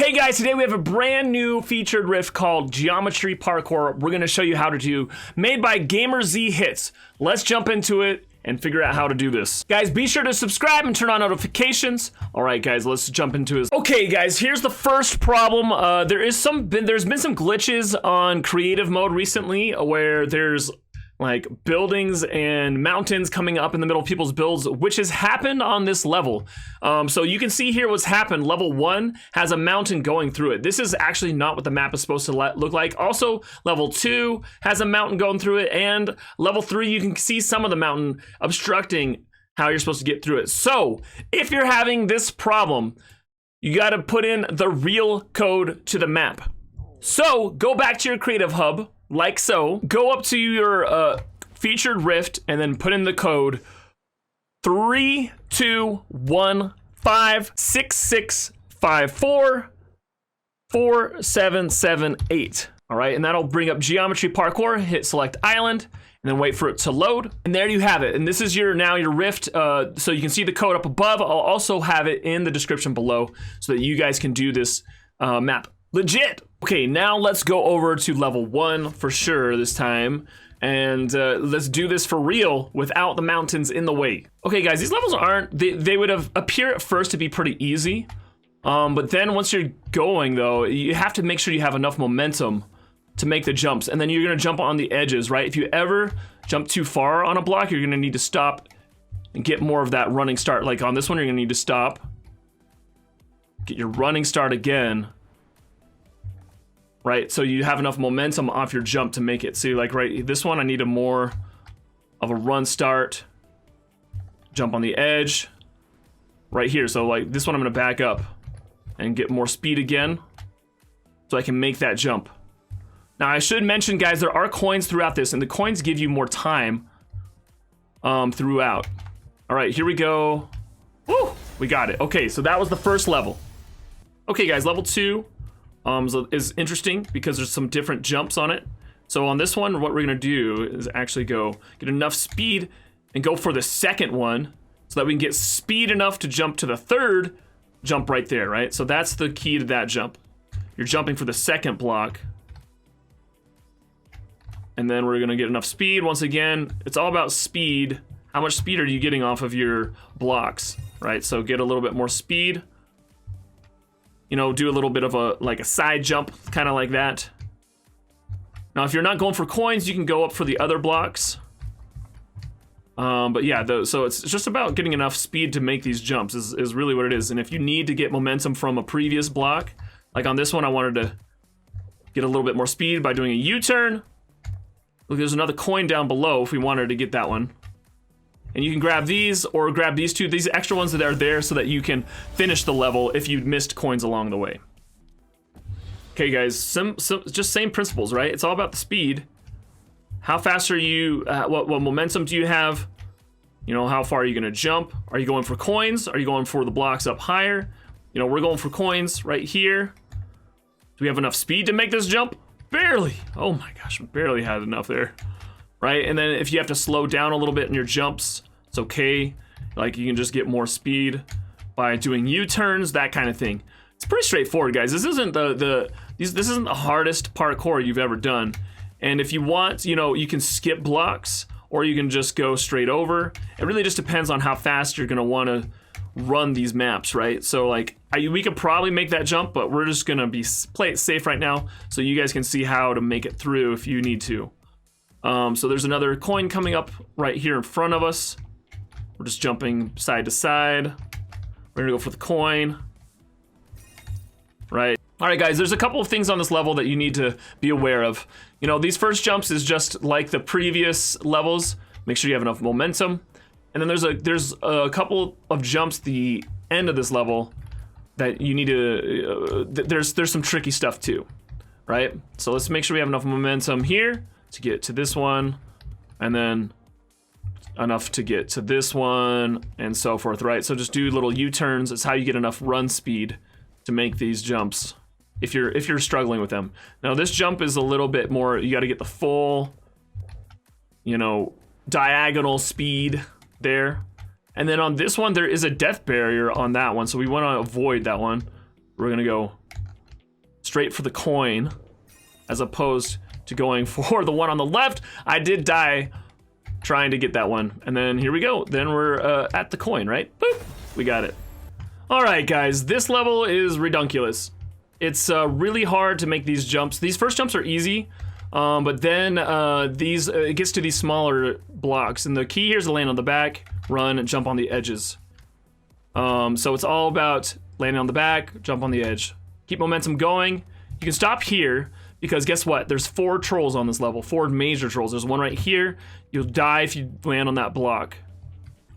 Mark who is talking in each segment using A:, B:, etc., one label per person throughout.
A: Hey guys, today we have a brand new featured riff called Geometry Parkour. We're going to show you how to do, made by Gamerzhits. Let's jump into it and figure out how to do this. Guys, be sure to subscribe and turn on notifications. All right, guys, let's jump into this. Okay, guys, here's the first problem. There's been some glitches on creative mode recently where there's like buildings and mountains coming up in the middle of people's builds, which has happened on this level. So you can see here what's happened. Level 1 has a mountain going through it. This is actually not what the map is supposed to look like. Also, level 2 has a mountain going through it, and level 3, you can see some of the mountain obstructing how you're supposed to get through it. So if you're having this problem, you got to put in the real code to the map. So go back to your creative hub, like so, go up to your featured rift and then put in the code 321566544778. All right, and that'll bring up Geometry Parkour. Hit select island and then wait for it to load. And there you have it. And this is your rift. So you can see the code up above. I'll also have it in the description below so that you guys can do this map legit. Okay, now let's go over to level 1 for sure this time. And let's do this for real without the mountains in the way. Okay, guys, these levels they would have appear at first to be pretty easy. But then once you're going, though, you have to make sure you have enough momentum to make the jumps. And then you're going to jump on the edges, right? If you ever jump too far on a block, you're going to need to stop and get more of that running start. Like on this one, you're going to need to stop, get your running start again. Right, so you have enough momentum off your jump to make it. See, like right, this one I need a more of a run start, jump on the edge, right here. So like this one I'm gonna back up and get more speed again so I can make that jump. Now I should mention, guys, there are coins throughout this, and the coins give you more time throughout. All right, here we go. Woo, we got it. Okay, so that was the first level. Okay, guys, level 2 is interesting because there's some different jumps on it. So on this one, what we're gonna do is actually go get enough speed and go for the second one so that we can get speed enough to jump to the third jump right there, right? So that's the key to that jump. You're jumping for the second block. And then we're gonna get enough speed. Once again, it's all about speed. How much speed are you getting off of your blocks, right? So get a little bit more speed. You know, do a little bit of a side jump, kind of like that. Now, if you're not going for coins, you can go up for the other blocks. But yeah, so it's just about getting enough speed to make these jumps is really what it is. And if you need to get momentum from a previous block, like on this one, I wanted to get a little bit more speed by doing a U-turn. Look, there's another coin down below if we wanted to get that one. And you can grab these or grab these two, these extra ones that are there so that you can finish the level if you missed coins along the way. Okay, guys, just same principles, right? It's all about the speed. How fast are you, what momentum do you have? You know, how far are you gonna jump? Are you going for coins? Are you going for the blocks up higher? You know, we're going for coins right here. Do we have enough speed to make this jump? Barely. Oh my gosh, we barely had enough there. Right, and then if you have to slow down a little bit in your jumps, it's okay. Like you can just get more speed by doing U-turns, that kind of thing. It's pretty straightforward, guys. This isn't this isn't the hardest parkour you've ever done. And if you want, you know, you can skip blocks or you can just go straight over. It really just depends on how fast you're gonna want to run these maps, right? So like we could probably make that jump, but we're just gonna play it safe right now, so you guys can see how to make it through if you need to. So there's another coin coming up right here in front of us. We're just jumping side to side. We're gonna go for the coin. Right. All right, guys, there's a couple of things on this level that you need to be aware of. You know, these first jumps is just like the previous levels. Make sure you have enough momentum. And then there's a couple of jumps the end of this level that you need to, there's some tricky stuff too, right? So let's make sure we have enough momentum here to get to this one, and then enough to get to this one, and so forth, right? So just do little U-turns. It's how you get enough run speed to make these jumps if you're struggling with them. Now this jump is a little bit more, you got to get the full, you know, diagonal speed there. And then on this one, there is a death barrier on that one, so we want to avoid that one. We're gonna go straight for the coin, as opposed to going for the one on the left. I did die trying to get that one. And then here we go. Then we're at the coin, right? Boop, we got it. All right, guys, this level is redunculous. It's really hard to make these jumps. These first jumps are easy, but then it gets to these smaller blocks. And the key here is to land on the back, run, and jump on the edges. So it's all about landing on the back, jump on the edge. Keep momentum going. You can stop here, because guess what? There's 4 trolls on this level, 4 major trolls. There's one right here. You'll die if you land on that block.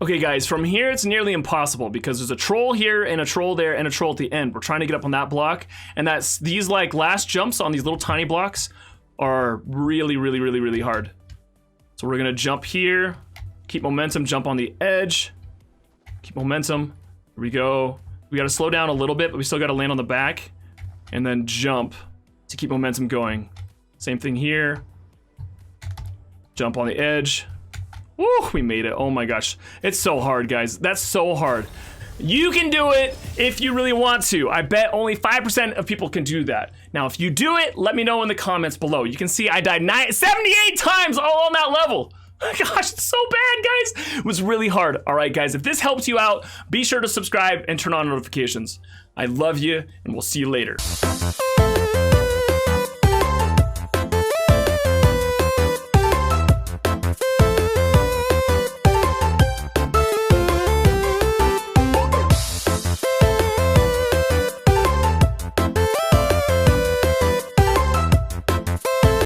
A: Okay, guys, from here it's nearly impossible because there's a troll here and a troll there and a troll at the end. We're trying to get up on that block, and these like last jumps on these little tiny blocks are really, really, really, really hard. So we're gonna jump here, keep momentum, jump on the edge, keep momentum. Here we go. We gotta slow down a little bit, but we still gotta land on the back, and then jump to keep momentum going. Same thing here. Jump on the edge. Woo, we made it. Oh my gosh. It's so hard, guys. That's so hard. You can do it if you really want to. I bet only 5% of people can do that. Now, if you do it, let me know in the comments below. You can see I died 78 times all on that level. Gosh, it's so bad, guys. It was really hard. All right, guys, if this helps you out, be sure to subscribe and turn on notifications. I love you, and we'll see you later.